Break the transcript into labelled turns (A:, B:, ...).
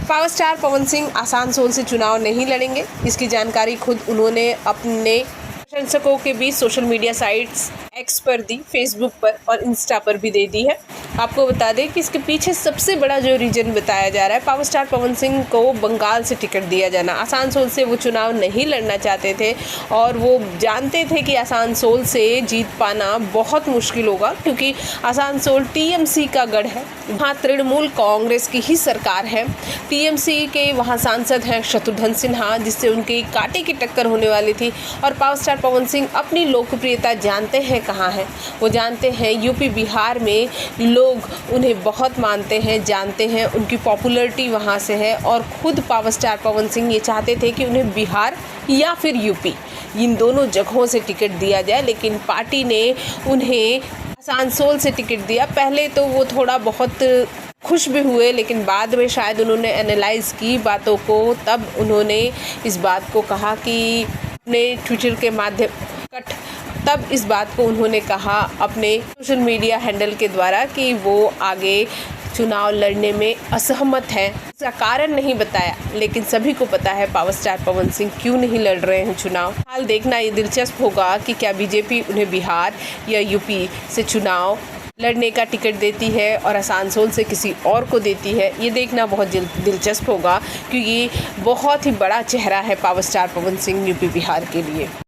A: Power star Pawan Singh Asansol से चुनाव नहीं लड़ेंगे। इसकी जानकारी खुद उन्होंने अपने प्रशंसकों के बीच सोशल मीडिया साइट्स एक्स पर दी, फेसबुक पर और इंस्टा पर भी दे दी है। आपको बता दें कि इसके पीछे सबसे बड़ा जो रीजन बताया जा रहा है, पावर स्टार पवन सिंह को बंगाल से टिकट दिया जाना। आसनसोल से वो चुनाव नहीं लड़ना चाहते थे और वो जानते थे कि आसनसोल से जीत पाना बहुत मुश्किल होगा, क्योंकि आसनसोल टीएमसी का गढ़ है। वहाँ तृणमूल कांग्रेस की ही सरकार है। टीएमसी के वहाँ सांसद हैं शत्रुघ्न सिन्हा, जिससे उनकी कांटे की टक्कर होने वाली थी। और पावर स्टार पवन सिंह अपनी लोकप्रियता जानते हैं कहाँ है। वो जानते हैं यूपी बिहार में लोग उन्हें बहुत मानते हैं, जानते हैं, उनकी पॉपुलैरिटी वहाँ से है। और खुद पावर स्टार पवन सिंह ये चाहते थे कि उन्हें बिहार या फिर यूपी, इन दोनों जगहों से टिकट दिया जाए, लेकिन पार्टी ने उन्हें आसनसोल से टिकट दिया। पहले तो वो थोड़ा बहुत खुश भी हुए, लेकिन बाद में शायद उन्होंने एनालाइज की बातों को, तब उन्होंने इस बात को कहा कि अपने ट्विटर के माध्यम तब इस बात को उन्होंने कहा अपने सोशल मीडिया हैंडल के द्वारा कि वो आगे चुनाव लड़ने में असहमत हैं। इसका कारण नहीं बताया, लेकिन सभी को पता है पावर स्टार पवन सिंह क्यों नहीं लड़ रहे हैं चुनाव। हाल देखना ये दिलचस्प होगा कि क्या बीजेपी उन्हें बिहार या यूपी से चुनाव लड़ने का टिकट देती है और आसनसोल से किसी और को देती है। ये देखना बहुत दिलचस्प होगा, क्योंकि बहुत ही बड़ा चेहरा है power star Pawan Singh UP Bihar के लिए।